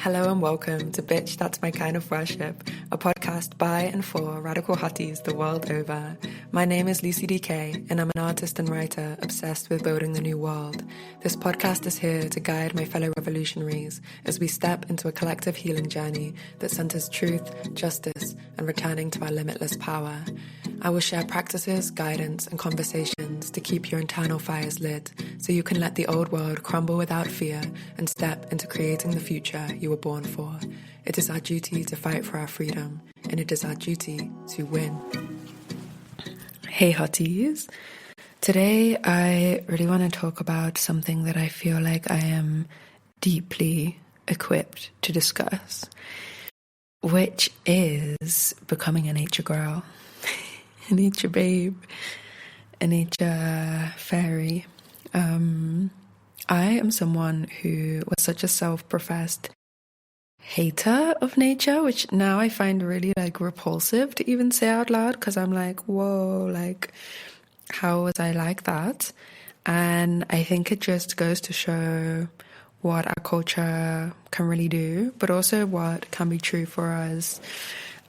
Hello and welcome to Bitch That's My Kind of Worship, a podcast by and for radical hotties the world over. My name is Lucy DK and I'm an artist and writer obsessed with building the new world. This podcast is here to guide my fellow revolutionaries as we step into a collective healing journey that centers truth, justice, and returning to our limitless power. I will share practices, guidance, and conversations to keep your internal fires lit so you can let the old world crumble without fear and step into creating the future you were born for. It is our duty to fight for our freedom, and it is our duty to win. Hey hotties. Today I really want to talk about something that I feel like I am deeply equipped to discuss, which is becoming a nature girl. A nature babe, a nature fairy. I am someone who was such a self-professed hater of nature, which now I find really repulsive to even say out loud, because I'm like, whoa, how was I like that? And I think it just goes to show what our culture can really do, but also what can be true for us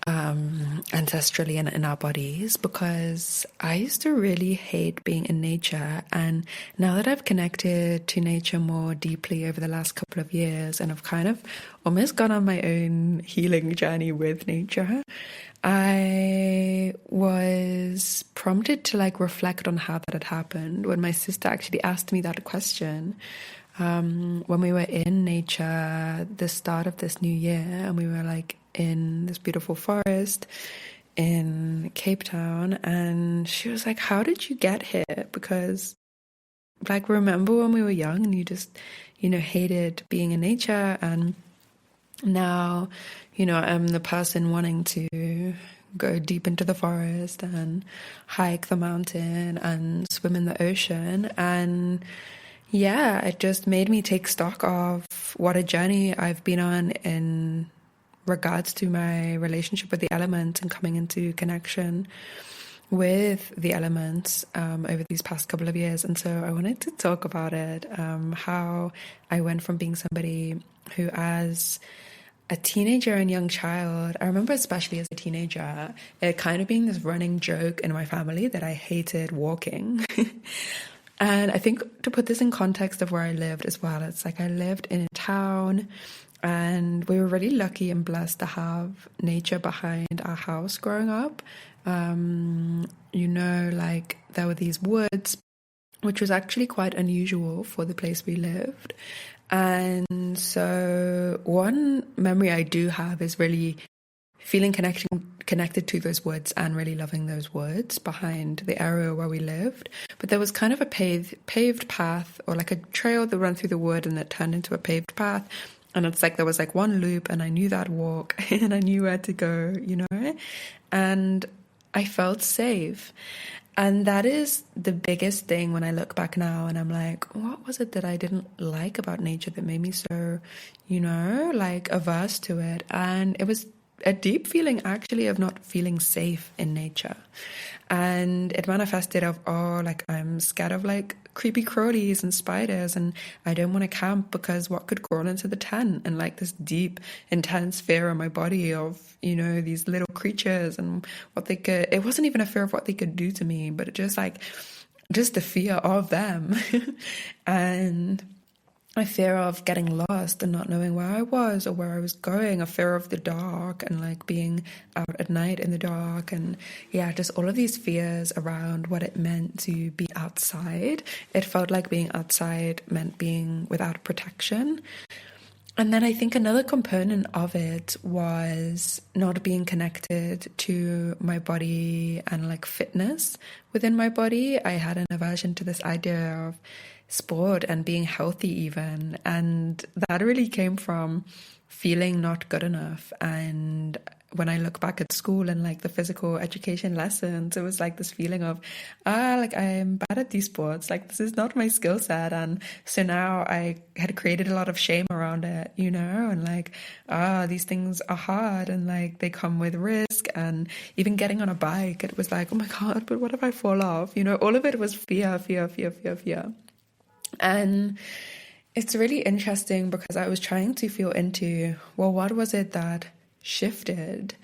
ancestrally and in our bodies, because I used to really hate being in nature, and now that I've connected to nature more deeply over the last couple of years and I've kind of almost gone on my own healing journey with nature, I was prompted to reflect on how that had happened when my sister actually asked me that question. When we were in nature the start of this new year, and we were in this beautiful forest in Cape Town, and she was like, how did you get here? Because remember when we were young and you just hated being in nature, and now I'm the person wanting to go deep into the forest and hike the mountain and swim in the ocean. And yeah, it just made me take stock of what a journey I've been on in regards to my relationship with the elements and coming into connection with the elements over these past couple of years. And so I wanted to talk about it, how I went from being somebody who, as a teenager and young child, I remember especially as a teenager, it kind of being this running joke in my family that I hated walking. And I think to put this in context of where I lived as well, it's I lived in a town, and we were really lucky and blessed to have nature behind our house growing up. There were these woods, which was actually quite unusual for the place we lived. And so one memory I do have is really feeling connected to those woods and really loving those woods behind the area where we lived. But there was kind of a paved path, or a trail that ran through the wood and that turned into a paved path. And it's there was one loop, and I knew that walk and I knew where to go, and I felt safe. And that is the biggest thing when I look back now, and I'm like, what was it that I didn't like about nature that made me so, averse to it? And it was a deep feeling actually of not feeling safe in nature. And it manifested of, I'm scared of creepy crawlies and spiders, and I don't want to camp because what could crawl into the tent, and this deep, intense fear in my body of, these little creatures and what they could, it wasn't even a fear of what they could do to me, but it just the fear of them. And a fear of getting lost and not knowing where I was or where I was going, a fear of the dark and being out at night in the dark, and just all of these fears around what it meant to be outside. It felt like being outside meant being without protection. And then I think another component of it was not being connected to my body and fitness within my body. I had an aversion to this idea of sport and being healthy even, and that really came from feeling not good enough. And when I look back at school and the physical education lessons, it was this feeling of I'm bad at these sports, this is not my skill set. And so now I had created a lot of shame around it, and these things are hard, and they come with risk. And even getting on a bike, it was oh my god, but what if I fall off? All of it was fear. And It's really interesting because I was trying to feel into, well, what was it that shifted?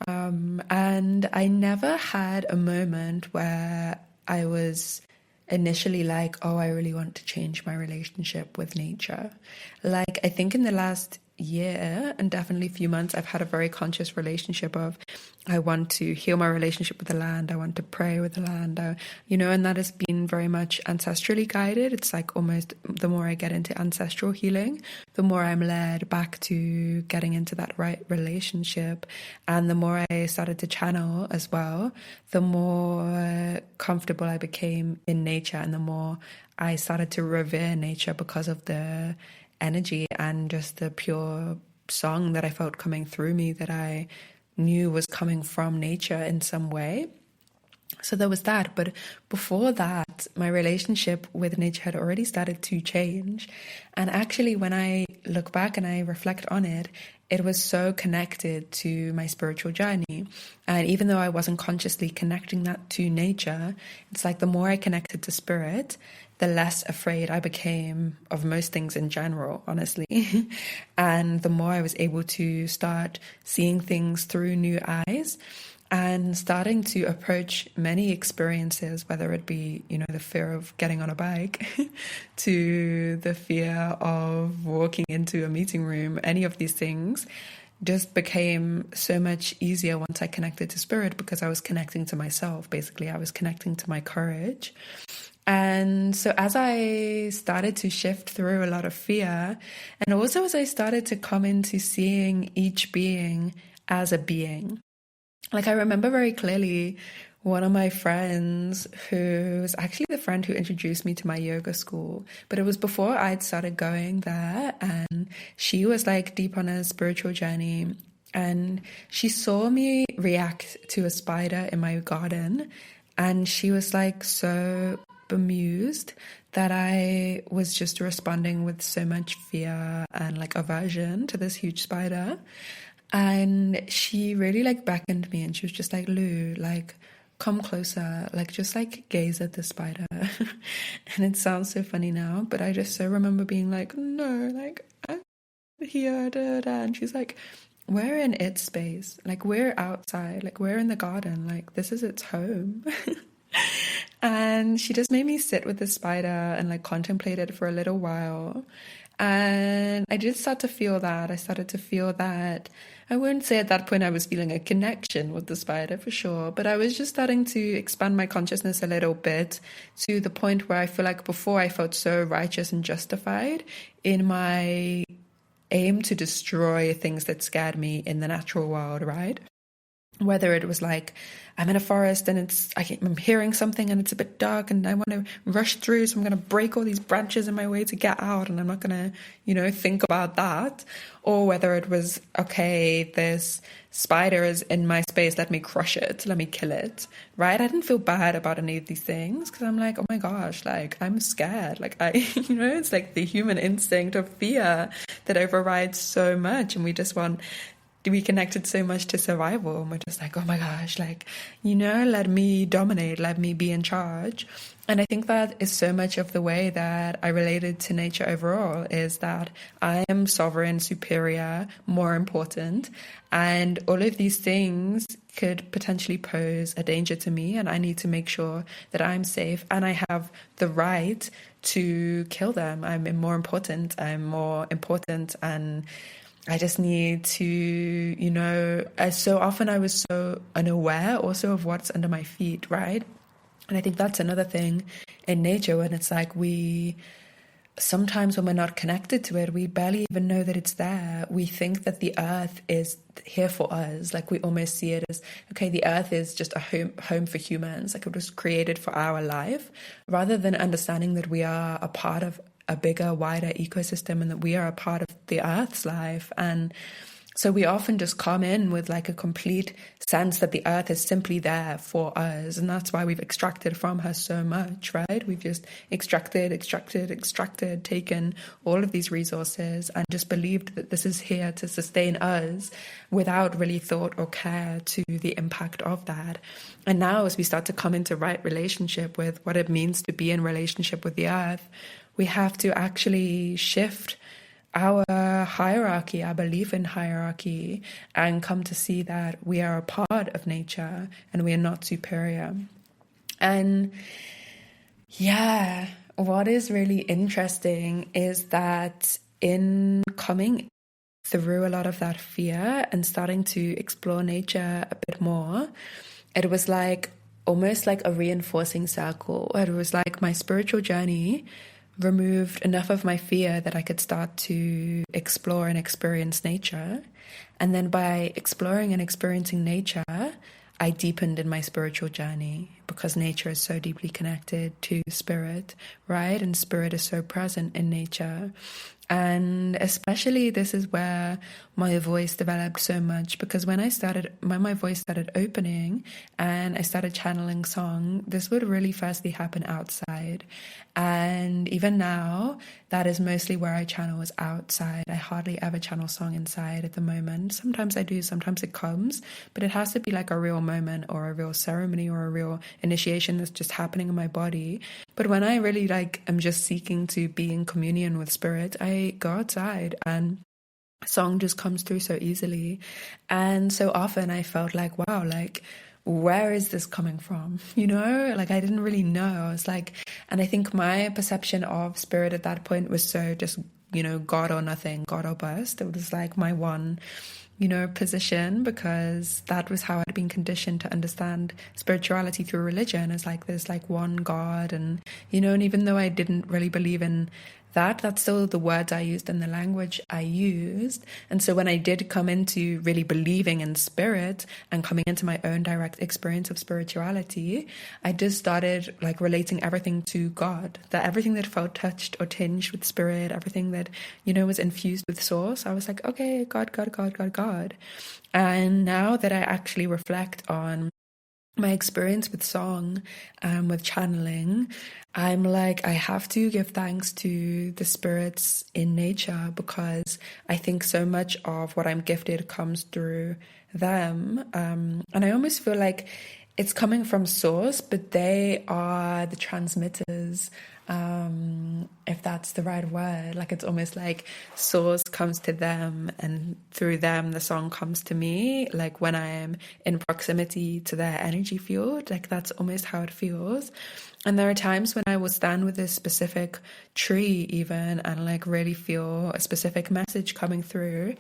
And I never had a moment where I was initially like, oh, I really want to change my relationship with nature. Like, I think in the last year and definitely a few months, I've had a very conscious relationship of I want to heal my relationship with the land. I want to pray with the land, and that has been very much ancestrally guided. It's like almost the more I get into ancestral healing, the more I'm led back to getting into that right relationship. And the more I started to channel as well, the more comfortable I became in nature and the more I started to revere nature because of the energy and just the pure song that I felt coming through me that I knew was coming from nature in some way. So there was that. But before that, my relationship with nature had already started to change. And actually, when I look back and I reflect on it, it was so connected to my spiritual journey. And even though I wasn't consciously connecting that to nature, it's like the more I connected to spirit, the less afraid I became of most things in general, honestly. And the more I was able to start seeing things through new eyes and starting to approach many experiences, whether it be, the fear of getting on a bike to the fear of walking into a meeting room, any of these things just became so much easier once I connected to spirit because I was connecting to myself. Basically, I was connecting to my courage. And so as I started to shift through a lot of fear, and also as I started to come into seeing each being as a being, like I remember very clearly one of my friends who was actually the friend who introduced me to my yoga school, but it was before I'd started going there, and she was like deep on a spiritual journey, and she saw me react to a spider in my garden, and she was like so bemused that I was just responding with so much fear and like aversion to this huge spider. And she really like beckoned me and she was just like, Lou, like come closer, like just like gaze at the spider. And it sounds so funny now, but I just so remember being like, no, like I'm here, da, da. And she's like, we're in its space, like we're outside, like we're in the garden, like this is its home. And she just made me sit with the spider and like contemplate it for a little while. And I did start to feel that. I started to feel that. I wouldn't say at that point I was feeling a connection with the spider for sure, but I was just starting to expand my consciousness a little bit to the point where I feel like before I felt so righteous and justified in my aim to destroy things that scared me in the natural world, right? Whether it was like, I'm in a forest and I'm hearing something and it's a bit dark and I want to rush through, so I'm going to break all these branches in my way to get out and I'm not going to, think about that. Or whether it was, okay, this spider is in my space, let me crush it, let me kill it, right? I didn't feel bad about any of these things because I'm like, oh my gosh, like I'm scared. Like it's like the human instinct of fear that overrides so much, and we connected so much to survival, and we're just like, oh my gosh, like, let me dominate, let me be in charge. And I think that is so much of the way that I related to nature overall, is that I am sovereign, superior, more important, and all of these things could potentially pose a danger to me, and I need to make sure that I'm safe and I have the right to kill them. I'm more important, and I just need to, so often I was so unaware also of what's under my feet, right? And I think that's another thing in nature, when it's like sometimes when we're not connected to it, we barely even know that it's there. We think that the earth is here for us. Like we almost see it as, okay, the earth is just a home for humans. Like it was created for our life, rather than understanding that we are a part of a bigger, wider ecosystem and that we are a part of the earth's life. And so we often just come in with like a complete sense that the earth is simply there for us. And that's why we've extracted from her so much, right? We've just extracted, taken all of these resources and just believed that this is here to sustain us without really thought or care to the impact of that. And now as we start to come into right relationship with what it means to be in relationship with the earth, we have to actually shift our hierarchy, our belief in hierarchy, and come to see that we are a part of nature and we are not superior. And yeah, what is really interesting is that in coming through a lot of that fear and starting to explore nature a bit more, it was like almost like a reinforcing circle. It was like my spiritual journey removed enough of my fear that I could start to explore and experience nature. And then by exploring and experiencing nature, I deepened in my spiritual journey, because nature is so deeply connected to spirit, right? And spirit is so present in nature. And especially this is where my voice developed so much, because when my voice started opening and I started channeling song, this would really firstly happen outside. And even now, that is mostly where I channel, is outside. I hardly ever channel song inside at the moment. Sometimes I do, sometimes it comes, but it has to be like a real moment or a real ceremony or a real initiation that's just happening in my body. But when I really like am just seeking to be in communion with spirit, I go outside and song just comes through so easily. And so often I felt like, wow, like, where is this coming from? You know, like I didn't really know. I was like, and I think my perception of spirit at that point was so just, you know, God or nothing, God or bust. It was like my one, you know, position, because that was how I'd been conditioned to understand spirituality through religion, as like there's like one God. And, you know, and even though I didn't really believe in that, that's still the words I used and the language I used. And so when I did come into really believing in spirit and coming into my own direct experience of spirituality, I just started like relating everything to God, that everything that felt touched or tinged with spirit, everything that, you know, was infused with source, I was like, okay, God, God, God, God, God. And now that I actually reflect on my experience with song, with channeling, I'm like, I have to give thanks to the spirits in nature, because I think so much of what I'm gifted comes through them. And I almost feel like it's coming from source, but they are the transmitters, if that's the right word. Like it's almost like source comes to them and through them the song comes to me. Like when I am in proximity to their energy field, like that's almost how it feels. And there are times when I will stand with a specific tree even and like really feel a specific message coming through.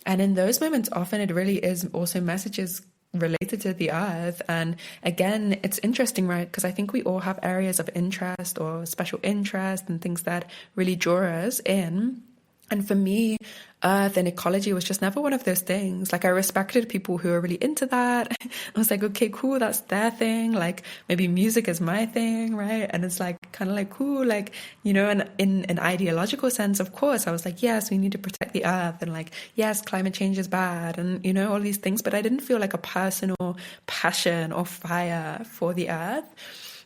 And in those moments, often it really is also messages related to the earth. And again, it's interesting, right? Because I think we all have areas of interest or special interest and things that really draw us in. And for me, earth and ecology was just never one of those things. Like I respected people who are really into that. I was like, okay, cool, that's their thing. Like maybe music is my thing, right? And it's like kind of like cool, like, you know, and in an ideological sense, of course, I was like, yes, we need to protect the earth, and like, yes, climate change is bad, and you know, all these things. But I didn't feel like a personal passion or fire for the earth.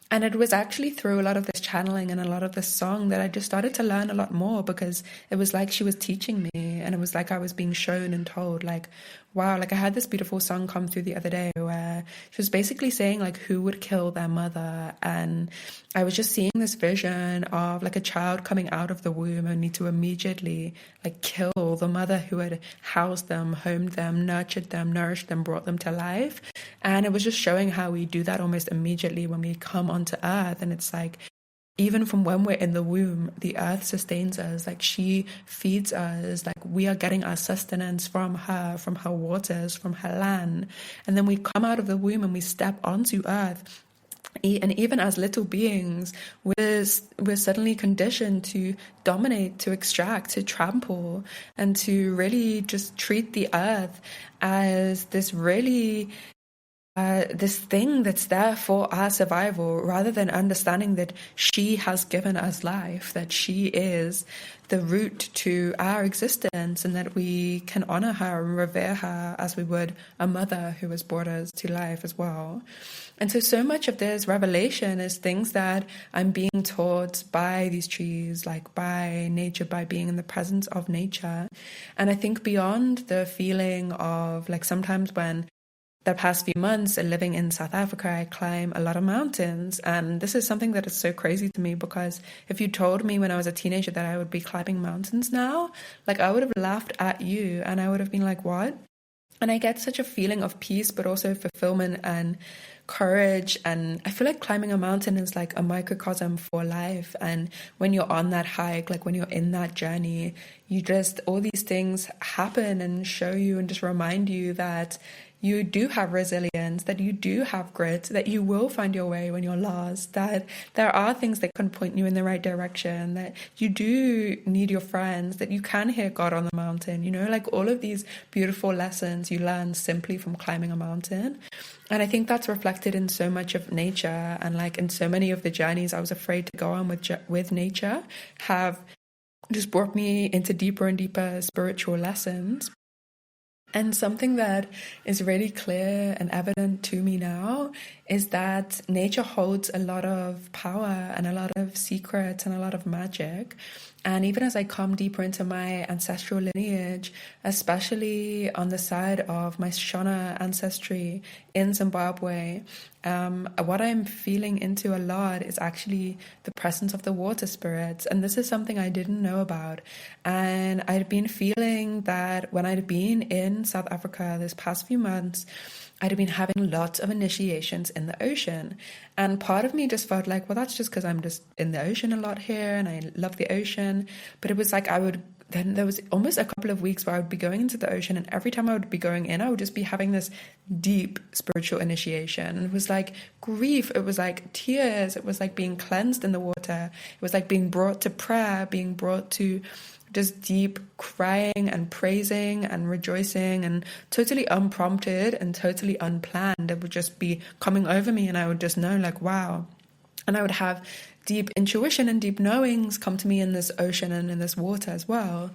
And it was actually through a lot of this channeling and a lot of this song that I just started to learn a lot more, because it was like she was teaching me, and it was like I was being shown and told, like, wow, like I had this beautiful song come through the other day where she was basically saying like who would kill their mother. And I was just seeing this vision of like a child coming out of the womb only to immediately like kill the mother who had housed them, homed them, nurtured them, nourished them, brought them to life. And it was just showing how we do that almost immediately when we come onto earth. And it's like, even from when we're in the womb, the earth sustains us. Like she feeds us. Like we are getting our sustenance from her waters, from her land. And then we come out of the womb and we step onto earth. And even as little beings, we're suddenly conditioned to dominate, to extract, to trample, and to really just treat the earth as this really this thing that's there for our survival, rather than understanding that she has given us life, that she is the root to our existence, and that we can honor her and revere her as we would a mother who has brought us to life as well. And so much of this revelation is things that I'm being taught by these trees, like by nature, by being in the presence of nature. And I think beyond the feeling of like sometimes when the past few months living in South Africa, I climb a lot of mountains. And this is something that is so crazy to me, because if you told me when I was a teenager that I would be climbing mountains now, like I would have laughed at you and I would have been like, what? And I get such a feeling of peace, but also fulfillment and courage. And I feel like climbing a mountain is like a microcosm for life. And when you're on that hike, like when you're in that journey, you just, all these things happen and show you and just remind you that you do have resilience, that you do have grit, that you will find your way when you're lost, that there are things that can point you in the right direction, that you do need your friends, that you can hear God on the mountain, you know, like all of these beautiful lessons you learn simply from climbing a mountain. And I think that's reflected in so much of nature, and like in so many of the journeys I was afraid to go on with nature have just brought me into deeper and deeper spiritual lessons. And something that is really clear and evident to me now is that nature holds a lot of power and a lot of secrets and a lot of magic. And even as I come deeper into my ancestral lineage, especially on the side of my Shona ancestry in Zimbabwe, what I'm feeling into a lot is actually the presence of the water spirits. And this is something I didn't know about. And I'd been feeling that when I'd been in South Africa this past few months, I'd been having lots of initiations in the ocean. And part of me just felt like, well, that's just because I'm just in the ocean a lot here and I love the ocean. But it was like then there was almost a couple of weeks where I would be going into the ocean, and every time I would be going in, I would just be having this deep spiritual initiation. And it was like grief, it was like tears, it was like being cleansed in the water. It was like being brought to prayer, being brought to just deep crying and praising and rejoicing, and totally unprompted and totally unplanned. It would just be coming over me, and I would just know like, wow. And I would have deep intuition and deep knowings come to me in this ocean and in this water as well.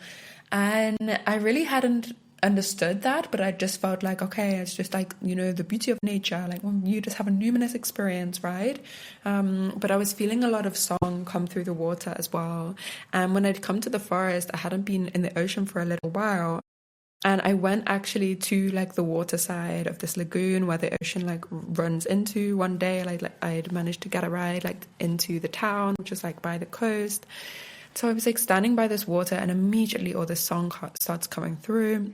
And I really hadn't understood that, but I just felt like, okay, it's just like, you know, the beauty of nature, like when you just have a numinous experience, right? But I was feeling a lot of song come through the water as well. And when I'd come to the forest, I hadn't been in the ocean for a little while. And I went actually to like the water side of this lagoon where the ocean like runs into one day. Like I had managed to get a ride like into the town, which is like by the coast. So I was like standing by this water, and immediately all this song starts coming through.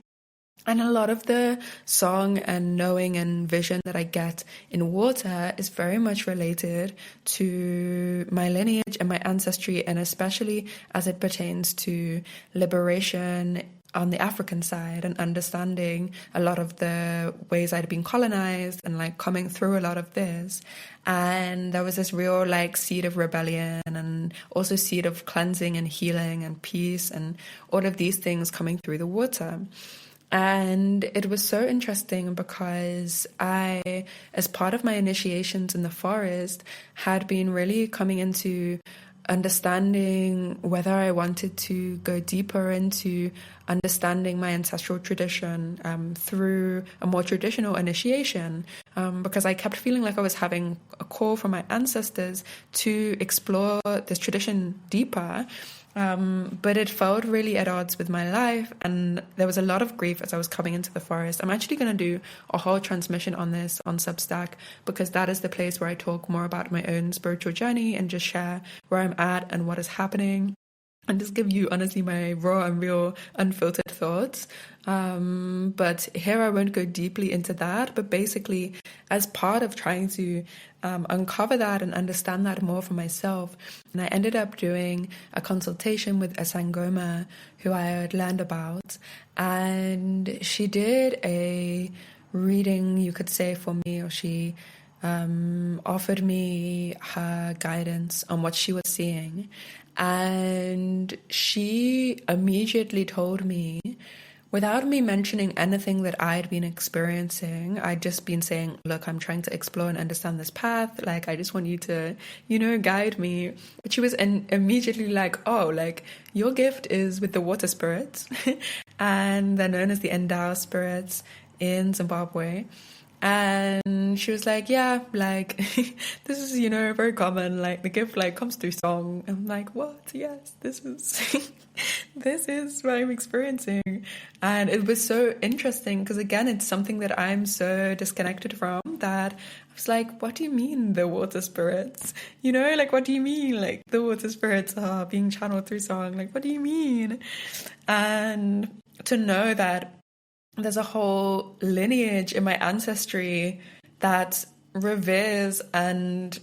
And a lot of the song and knowing and vision that I get in water is very much related to my lineage and my ancestry, and especially as it pertains to liberation on the African side and understanding a lot of the ways I'd been colonized and like coming through a lot of this. And there was this real like seed of rebellion and also seed of cleansing and healing and peace and all of these things coming through the water. And it was so interesting because I, as part of my initiations in the forest, had been really coming into understanding whether I wanted to go deeper into understanding my ancestral tradition through a more traditional initiation, because I kept feeling like I was having a call from my ancestors to explore this tradition deeper. But it felt really at odds with my life, and there was a lot of grief as I was coming into the forest. I'm actually going to do a whole transmission on this on Substack, because that is the place where I talk more about my own spiritual journey and just share where I'm at and what is happening, and just give you honestly my raw and real unfiltered thoughts. But here I won't go deeply into that, but basically as part of trying to uncover that and understand that more for myself, and I ended up doing a consultation with a Sangoma who I had learned about, and she did a reading, you could say, for me, or she offered me her guidance on what she was seeing. And she immediately told me, without me mentioning anything that I'd been experiencing, I'd just been saying, look, I'm trying to explore and understand this path. Like, I just want you to, guide me. But she was immediately like, oh, like, your gift is with the water spirits. And they're known as the Endau spirits in Zimbabwe. And she was like, yeah, like, this is, very common. Like, the gift, like, comes through song. I'm like, what? Yes, this is, this is what I'm experiencing. And it was so interesting because, again, it's something that I'm so disconnected from that I was like, what do you mean the water spirits? Like, what do you mean? Like, the water spirits are being channeled through song. Like, what do you mean? And to know that there's a whole lineage in my ancestry that reveres and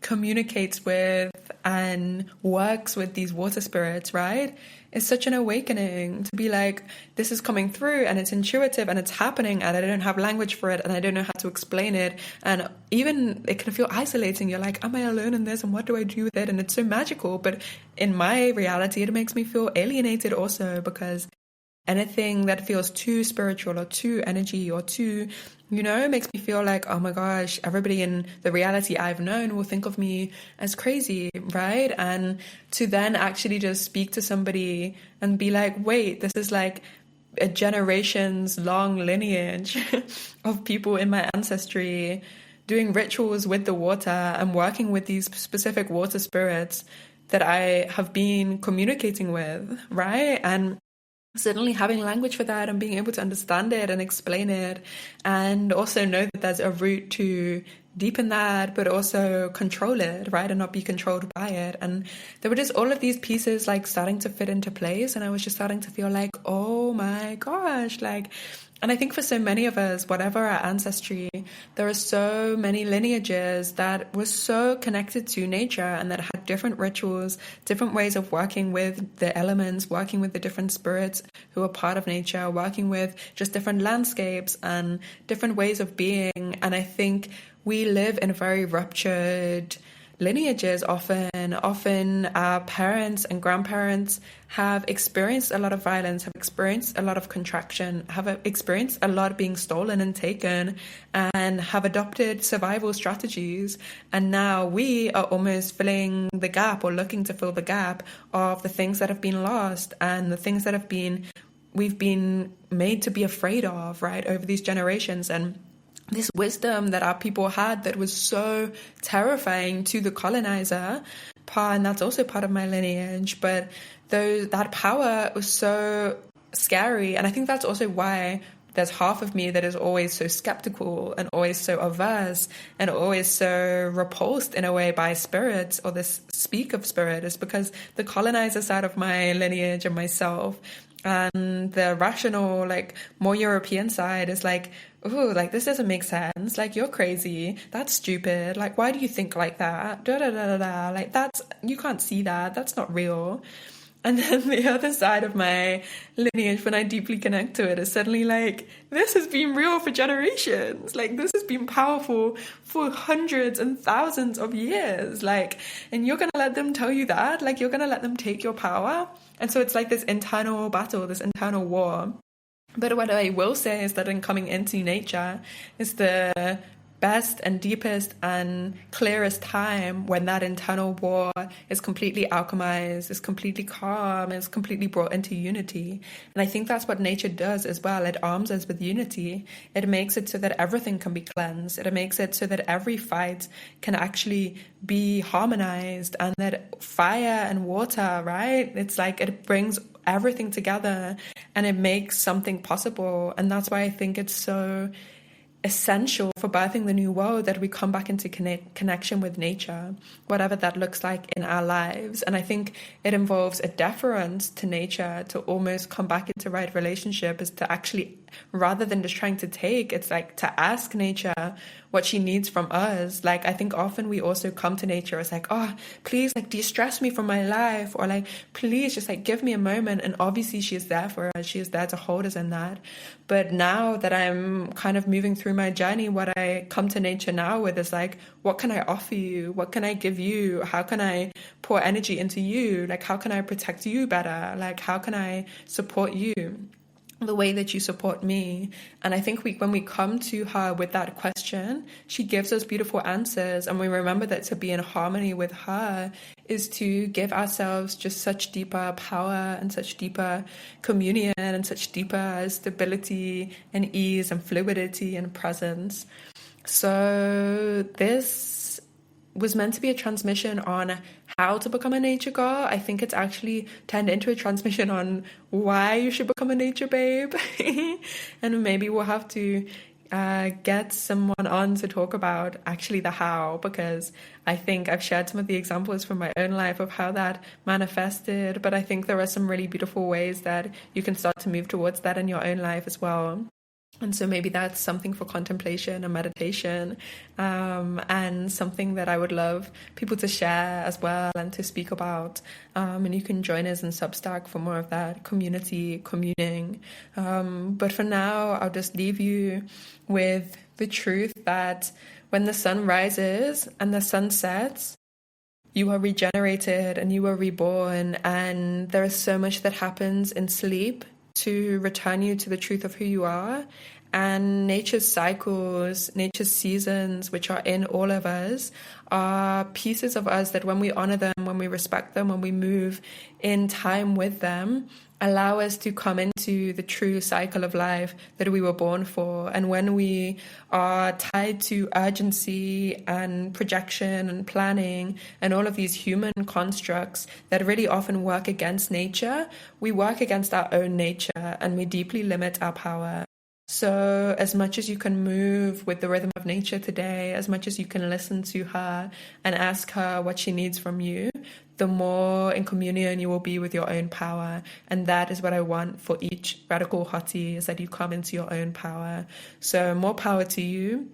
communicates with and works with these water spirits, right? It's such an awakening to be like, this is coming through and it's intuitive and it's happening and I don't have language for it and I don't know how to explain it. And even it can feel isolating. You're like, am I alone in this? And what do I do with it? And it's so magical. But in my reality, it makes me feel alienated also, because anything that feels too spiritual or too energy or too, makes me feel like, oh my gosh, everybody in the reality I've known will think of me as crazy, right? And to then actually just speak to somebody and be like, wait, this is like a generations long lineage of people in my ancestry doing rituals with the water and working with these specific water spirits that I have been communicating with, right? And suddenly having language for that and being able to understand it and explain it, and also know that there's a route to deepen that, but also control it, right? And not be controlled by it. And there were just all of these pieces like starting to fit into place. And I was just starting to feel like, oh my gosh, like, and I think for so many of us, whatever our ancestry, there are so many lineages that were so connected to nature and that had different rituals, different ways of working with the elements, working with the different spirits who are part of nature, working with just different landscapes and different ways of being. And I think we live in very ruptured lineages often our parents and grandparents have experienced a lot of violence, have experienced a lot of contraction, have experienced a lot being stolen and taken, and have adopted survival strategies. And now we are almost filling the gap or looking to fill the gap of the things that have been lost and the things that we've been made to be afraid of, right, over these generations. And this wisdom that our people had that was so terrifying to the colonizer, and that's also part of my lineage, but that power was so scary. And I think that's also why there's half of me that is always so skeptical and always so averse and always so repulsed in a way by spirits or this speak of spirit, is because the colonizer side of my lineage and myself and the rational, like more European side is like, ooh, like this doesn't make sense. Like you're crazy. That's stupid. Like why do you think like that? Da da da da da. Like you can't see that. That's not real. And then the other side of my lineage, when I deeply connect to it, is suddenly like, this has been real for generations. Like, this has been powerful for hundreds and thousands of years. Like, and you're going to let them tell you that? Like, you're going to let them take your power? And so it's like this internal battle, this internal war. But what I will say is that in coming into nature is the best and deepest and clearest time when that internal war is completely alchemized, is completely calm, is completely brought into unity. And I think that's what nature does as well. It arms us with unity. It makes it so that everything can be cleansed. It makes it so that every fight can actually be harmonized, and that fire and water, right? It's like it brings everything together and it makes something possible. And that's why I think it's so essential for birthing the new world that we come back into connection with nature, whatever that looks like in our lives. And I think it involves a deference to nature to almost come back into right relationship, is to actually, rather than just trying to take, it's like to ask nature what she needs from us. Like I think often we also come to nature as like, oh, please like de-stress me from my life, or like please just like give me a moment. And obviously she is there for us, she is there to hold us in that. But now that I'm kind of moving through my journey, what I come to nature now with is like, what can I offer you? What can I give you? How can I pour energy into you? Like how can I protect you better? Like how can I support you? the way that you support me. And I think when we come to her with that question, she gives us beautiful answers. And we remember that to be in harmony with her is to give ourselves just such deeper power and such deeper communion and such deeper stability and ease and fluidity and presence. So this was meant to be a transmission on how to become a nature girl. I think it's actually turned into a transmission on why you should become a nature babe. And maybe we'll have to get someone on to talk about actually the how, because I think I've shared some of the examples from my own life of how that manifested, but I think there are some really beautiful ways that you can start to move towards that in your own life as well. And so maybe that's something for contemplation and meditation, and something that I would love people to share as well and to speak about. And you can join us in Substack for more of that community communing. But for now, I'll just leave you with the truth that when the sun rises and the sun sets, you are regenerated and you are reborn, and there is so much that happens in sleep to return you to the truth of who you are. And nature's cycles, nature's seasons, which are in all of us, are pieces of us that when we honor them, when we respect them, when we move in time with them, allow us to come into the true cycle of life that we were born for. And when we are tied to urgency and projection and planning and all of these human constructs that really often work against nature, we work against our own nature and we deeply limit our power. So as much as you can move with the rhythm of nature today, as much as you can listen to her and ask her what she needs from you, the more in communion you will be with your own power. And that is what I want for each radical hottie, is that you come into your own power. So more power to you,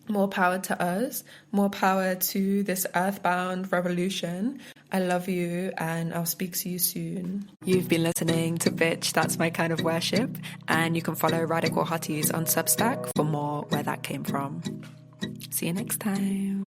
more power to us, more power to this earthbound revolution. I love you, and I'll speak to you soon. You've been listening to Bitch, That's My Kind of Worship, and you can follow Radical Hotties on Substack for more where that came from. See you next time.